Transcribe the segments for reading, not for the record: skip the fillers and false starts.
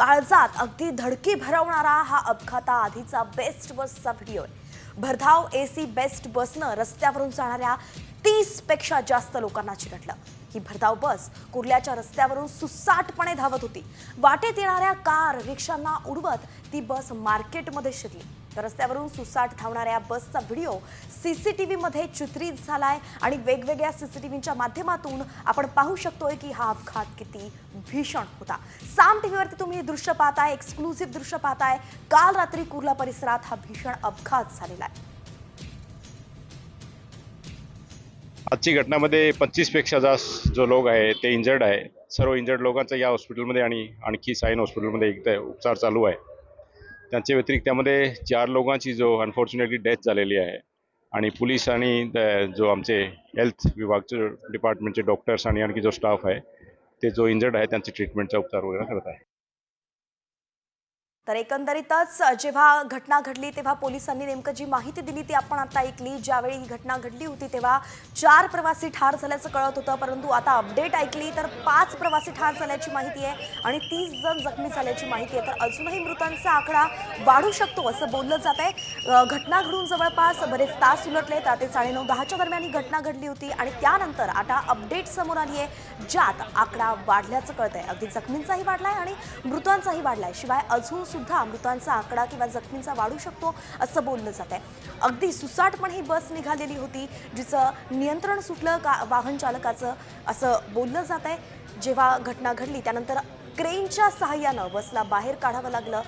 काळजात अगदी धडकी भरवणारा हा अपघाताआधीचा बेस्ट बसचा व्हिडिओ आहे। भरधाव एसी बेस्ट बसनं रस्त्यावरून जाणाऱ्या 30 पेक्षा जास्त लोकांना चिरडलं। ही भरधाव बस कुर्ल्याच्या रस्त्यावरून सुसाटपणे धावत होती। वाटेत येणाऱ्या कार रिक्षांना उडवत ती बस मार्केटमध्ये शिरली। तर रस्त्यावरून सुसाट धावणाऱ्या बसचा व्हिडिओ सीसीटीव्ही मध्ये चित्रित झालाय आणि वेगवेगळ्या सीसीटीव्हीच्या माध्यमातून आपण पाहू शकतोय की हा अपघात किती भीषण होता। साम टीव्हीवरती तुम्ही हे दृश्य पाहताय, एक्सक्लुसिव्ह दृश्य पाहताय। काल रात्री कुर्ला परिसरात हा भीषण अपघात झालेला आहे। आजची घटनामध्ये 25 पेक्षा जास्त जो लोक आहे ते इंजर्ड आहे। सर्व इंजर्ड लोकांचा या हॉस्पिटलमध्ये आणि आणखी साइन हॉस्पिटलमध्ये इथे उपचार चालू आहे। त्यांच्या व्यतिरिक्त त्यामध्ये 4 लोकांची जो अनफॉर्च्युनेटली डेथ झालेली आहे आणि पोलीस आणि जो आमचे हेल्थ विभागचे डिपार्टमेंटचे डॉक्टर्स आणि आणखी जो स्टाफ आहे ते जो इंजर्ड आहे त्यांचे ट्रीटमेंटचा उपचार वगैरे करत आहे। तर एकंदरीतच जेव्हा घटना घडली तेव्हा पोलिसांनी नेमकं जी माहिती दिली ती आपण आता ऐकली। ज्यावेळी ही घटना घडली होती तेव्हा 4 प्रवासी ठार झाल्याचं कळत होतं, परंतु आता अपडेट ऐकली तर 5 प्रवासी ठार झाल्याची माहिती आहे आणि 30 जण जखमी झाल्याची माहिती आहे। तर अजूनही मृतांचा आकडा वाढू शकतो असं बोललं जात आहे। घटना घडून जवळपास बरेच तास उलटले, रात्री 9:30-10च्या दरम्यान ही घटना घडली होती आणि त्यानंतर आता अपडेट समोर आली आहे ज्यात आकडा वाढल्याचं कळत आहे। अगदी जखमींचाही वाढलाय आणि मृतांचाही वाढलाय। शिवाय अजून सुद्धा मृतांचा आकडा किंवा जखमींचा वाढू शकतो असं बोललं जात आहे। अगदी सुसाटपणे ही बस निघालेली होती जिचं नियंत्रण सुटलं वाहन चालकाचं असं बोललं जात आहे। जेव्हा घटना घडली त्यानंतर क्रेनच्या सहाय्यानं बसला बाहेर काढावं लागलं।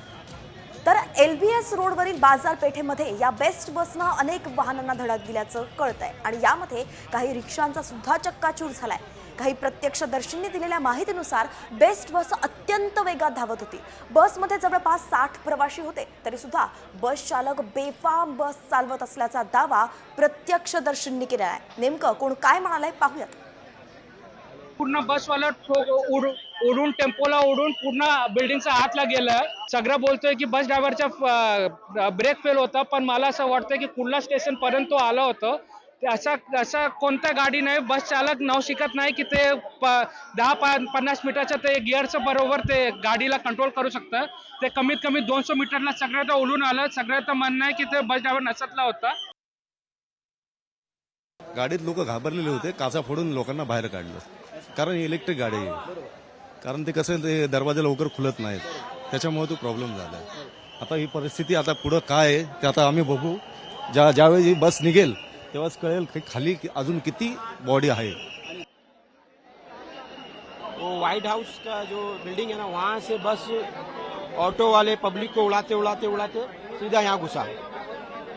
तर LBS रोडवरील बाजारपेठेमध्ये या बेस्ट बसनं अनेक वाहनांना धडक दिल्याचं कळतंय आणि यामध्ये काही रिक्षांचा सुद्धा चक्काचूर झालाय। काही प्रत्यक्षदर्शींनी दिलेल्या माहितीनुसार बेस्ट बस अत्यंत वेगात धावत होती। बसमध्ये जवळपास 60 प्रवासी होते, तरी सुद्धा बस चालक बेफाम बस चालवत असल्याचा दावा प्रत्यक्षदर्शींनी केला आहे। नेमकं कोण काय म्हणालंय पाहूयात। पूर्ण बसवाला उडून टेम्पोला उडून पूर्ण बिल्डिंगच्या आतला गेला। सगळं बोलतोय की बस ड्रायव्हरचा ब्रेक फेल होता, पण मला असं वाटतं की कुर्ला स्टेशन पर्यंत तो आला होता। असा कोणता गाडी नाही, बस चालक नाव शिकत नाही की ते 10-50 मीटरच्या ते गिअरचं बरोबर ते गाडीला कंट्रोल करू शकतं। ते कमीत कमी 200 मीटरला सगळं उडून आलं। सगळ्याचं म्हणणं आहे की ते बस ड्रायव्हर नशेतला होता। गाडीत लोक घाबरलेले होते, काचा फोडून लोकांना बाहेर काढलं, कारण इलेक्ट्रिक गाडी आहे। कारण ते कसं ते दरवाजे लवकर खुलत नाहीत, त्याच्यामुळे तो प्रॉब्लेम झाला। आता ही परिस्थिती आता पुढं काय आहे ते आता आम्ही बघू। ज्यावेळी ही बस निघेल तेव्हाच कळेल की खाली अजून किती बॉडी आहे। वो व्हाइट हाउस का जो बिल्डिंग है ना, वहाँ से बस ऑटो वाले पब्लिक को उड़ाते उड़ाते उड़ाते सीधा यहाँ घुसा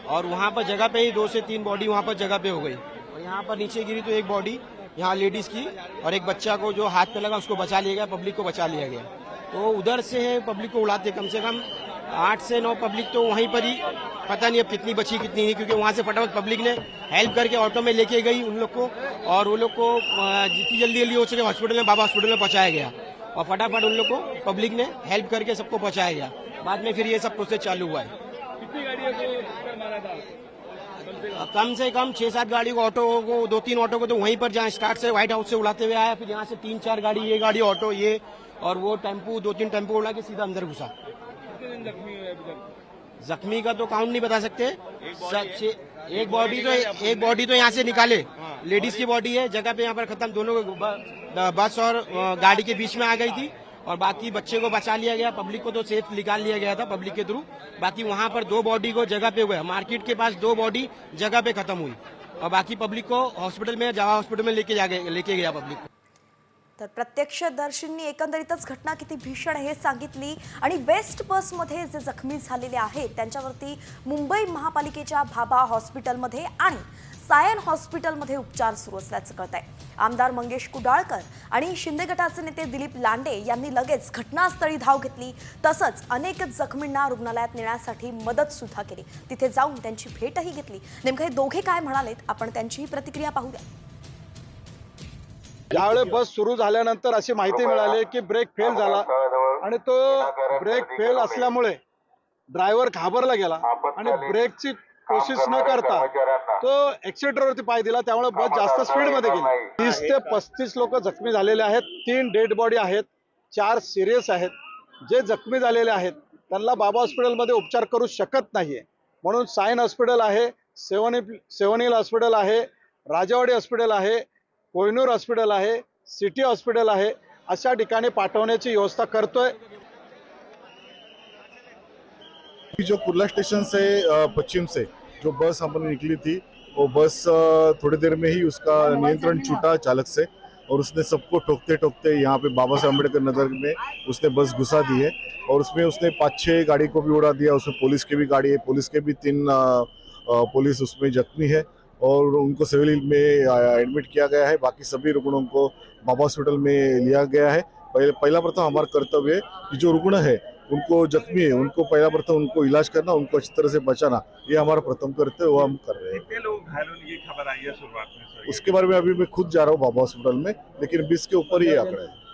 और वहाँ पर जगह पे ही 2 से 3 बॉडी वहाँ पर जगह पे हो गई। और यहाँ पर नीचे गिरी तो एक बॉडी यहाँ लेडीज की और एक बच्चा को जो हाथ पे लगा उसको बचा लिया गया, पब्लिक को बचा लिया गया। तो उधर से पब्लिक को उड़ाते कम से कम 8 से 9 पब्लिक तो वहीं पर ही, पता नहीं अब कितनी बची कितनी नहीं, क्योंकि वहाँ से फटाफट पब्लिक ने हेल्प करके ऑटो में लेके गई उन लोग को और वो लोग को जितनी जल्दी हो सके हॉस्पिटल में, बाबा हॉस्पिटल में पहुँचाया गया और फटाफट उन लोग को पब्लिक ने हेल्प करके सबको पहुँचाया गया। बाद में फिर ये सब प्रोसेस चालू हुआ है। कम से कम 6-7 गाड़ी को, ऑटो को 2-3 ऑटो को तो वहीं पर जहाँ स्टार्ट से व्हाइट हाउस से उड़ाते हुए आया, फिर यहाँ से 3-4 गाड़ी, ये गाड़ी ऑटो ये और वो टेम्पो 2-3 टेम्पो उड़ा के सीधा अंदर घुसा। जख्मी का तो काउंट नहीं बता सकते। एक बॉडी तो यहाँ से निकाले, लेडीज की बॉडी है, जगह पे यहाँ पर खत्म। दोनों बस और गाड़ी के बीच में आ गई थी और बाकी बच्चे को बचा लिया गया। पब्लिक को तो सेफ निकाल लिया गया था पब्लिक के थ्रू। बाकी वहाँ पर 2 बॉडी को जगह पे हुए, मार्केट के पास 2 बॉडी जगह पे खत्म हुई और बाकी पब्लिक को हॉस्पिटल में, जवाहर हॉस्पिटल में लेके गया पब्लिक को। तर प्रत्यक्षदर्शींनी एकंदरीतच घटना किती भीषण आहे हे सांगितली आणि बेस्ट बसमध्ये जे जखमी झालेले आहेत त्यांच्यावरती मुंबई महापालिकेच्या भाभा हॉस्पिटलमध्ये आणि सायन हॉस्पिटलमध्ये उपचार सुरू असल्याचं कळतंय। आमदार मंगेश कुडाळकर आणि शिंदे गटाचे नेते दिलीप लांडे यांनी लगेच घटनास्थळी धाव घेतली, तसंच अनेक जखमींना रुग्णालयात नेण्यासाठी मदत सुद्धा केली। तिथे जाऊन त्यांची भेटही घेतली। नेमकं हे दोघे काय म्हणालेत आपण त्यांची प्रतिक्रिया पाहूया। ज्यावेळेस बस सुरू झाल्यानंतर अशी माहिती मिळाली की ब्रेक फेल झाला आणि तो ब्रेक फेल असल्यामुळे ड्रायव्हर घाबरला गेला आणि ब्रेकची कोशिश न करता तो एक्सिलेटरवरती पाय दिला, त्यामुळे बस जास्त स्पीडमध्ये गेली। 30 ते 35 लोक जखमी झालेले आहेत, 3 डेड बॉडी आहेत, 4 सिरियस आहेत जे जखमी झालेले आहेत त्यांना बाबा हॉस्पिटलमध्ये उपचार करू शकत नाहीये, म्हणून सायन हॉस्पिटल आहे, सेवन हिल हॉस्पिटल आहे, राजावाडी हॉस्पिटल आहे, कोहिनूर हॉस्पिटल आहे, सिटी हॉस्पिटल आहे, अशा ठिकाणी पाठवण्याची व्यवस्था करतोय। जो कुर्ला स्टेशन से पश्चिम से जो बस हमने निकली थी, वो बस थोड़ी देर में ही उसका नियंत्रण छूटा चालक से और उसने सबको ठोकते ठोकते यहाँ पे बाबा साहब अम्बेडकर नगर में उसने बस घुसा दी है और उसमें उसने 5-6 गाड़ी को भी उड़ा दिया। उसमें पुलिस की भी गाड़ी है, पुलिस के भी 3 पुलिस उसमें जख्मी है और उनको सिविल में एडमिट किया गया है। बाकी सभी रुग्णों को बाबा हॉस्पिटल में लिया गया है। पहला प्रथम हमारा कर्तव्य है कि जो रुग्ण है, उनको जख्मी है, उनको पहला प्रथम उनको इलाज करना, उनको अच्छी तरह से बचाना, ये हमारा प्रथम कर्तव्य वो हम कर रहे हैं। कितने लोग घायल होने की खबर आई है शुरुआत में सर? उसके बारे में अभी मैं खुद जा रहा हूँ बाबा हॉस्पिटल में, लेकिन 20 के ऊपर ही आंकड़ा है।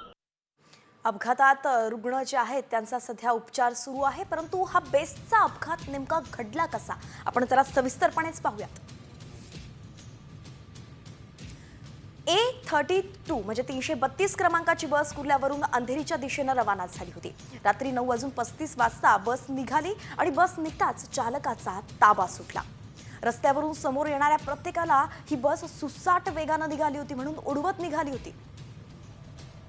अपघातात रुग्ण जे आहेत त्यांचा सध्या उपचार सुरू आहे, परंतु हा बेस्टचा अपघात नेमका घडला कसा आपण जरा सविस्तरपणेच पाहूयात। A32 म्हणजे 332 क्रमांकाची बस कुर्ल्यावरून अंधेरीच्या दिशेने रवाना झाली होती। रात्री 9:35 वाजता बस निघाली आणि बस निघताच चालकाचा ताबा सुटला। रस्त्यावरून समोर येणाऱ्या प्रत्येकाला ही बस सुसाट वेगाने निघाली होती म्हणून उडवत निघाली होती।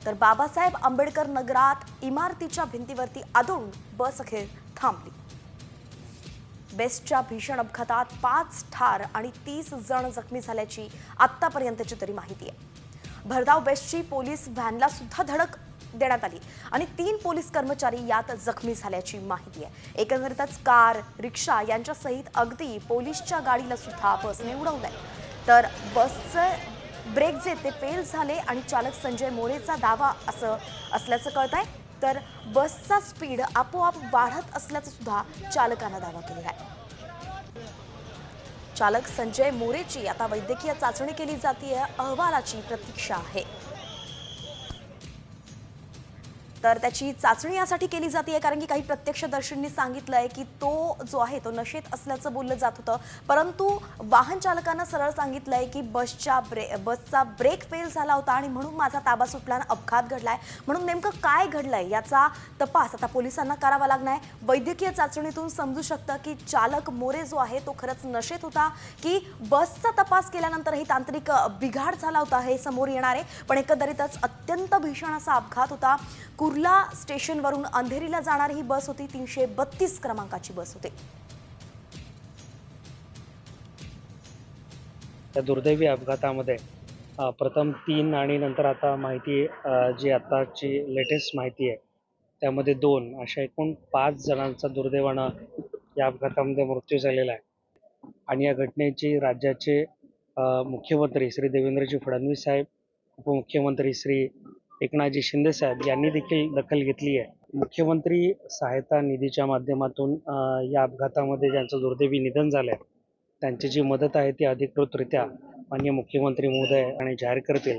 तर बाबासाहेब आंबेडकर नगरात इमारतीच्या भिंतीवरती आदळून बस अखेर थांबली। बेस्टच्या भीषण अपघातात 5 ठार आणि 30 जण जखमी झाल्याची आतापर्यंतची तरी माहिती आहे। भरधाव बेस्टची पोलीस व्हॅनला सुद्धा धडक देण्यात आली आणि 3 पोलीस कर्मचारी यात जखमी झाल्याची माहिती आहे। एकंदरीतच कार, रिक्षा यांच्या सहित अगदी पोलीसच्या गाडीला सुद्धा बसने उडवलंय। तर बसचे ब्रेक जे ते फेल झाले आणि चालक संजय मोरेचा दावा असल्याचं कळत आहे। तर बसचा स्पीड आपोआप वाढत असल्याचा सुद्धा चालकाने दावा केलेला आहे। चालक संजय मोरेची आता वैद्यकीय चाचणी केली जाते, अहवालाची प्रतीक्षा आहे। तर त्याची चाचणी यासाठी केली जाते कारण की काही प्रत्यक्षदर्शींनी सांगितलंय की तो जो आहे तो नशेत असल्याचं बोललं जात होतं, परंतु वाहन चालकानं सरळ सांगितलंय की बसचा ब्रेक फेल झाला होता आणि म्हणून माझा ताबा सुटला आणि अपघात घडलाय। म्हणून नेमकं काय घडलंय याचा तपास आता पोलिसांना करावा लागणार आहे। वैद्यकीय चाचणीतून समजू शकतं की चालक मोरे जो आहे तो खरंच नशेत होता की बसचा तपास केल्यानंतरही तांत्रिक बिघाड झाला होता हे समोर येणार आहे। पण एकंदरीतच अत्यंत भीषण असा अपघात होता। कुर्ला स्टेशनवरून अंधेरीला जाणारी ही बस होती, 332 क्रमांकाची बस होती। त्या दुर्दैवी अपघातामध्ये प्रथम 3 आणि नंतर आता माहिती जी आताची लेटेस्ट माहिती आहे त्यामध्ये 2 अशा एकूण 5 जणांचा दुर्दैवानं या अपघातामध्ये मृत्यू झालेला आहे। आणि या घटनेची राज्याचे मुख्यमंत्री श्री देवेंद्रजी फडणवीस साहेब, उपमुख्यमंत्री श्री एकनाथजी शिंदे साहेब यांनी देखील दखल घेतली आहे। मुख्यमंत्री सहायता निधीच्या माध्यमातून या अपघातामध्ये ज्यांचं दुर्दैवी निधन झालं आहे त्यांची जी मदत आहे ती अधिकृतरित्या माननीय मुख्यमंत्री महोदय आणि जाहीर करतील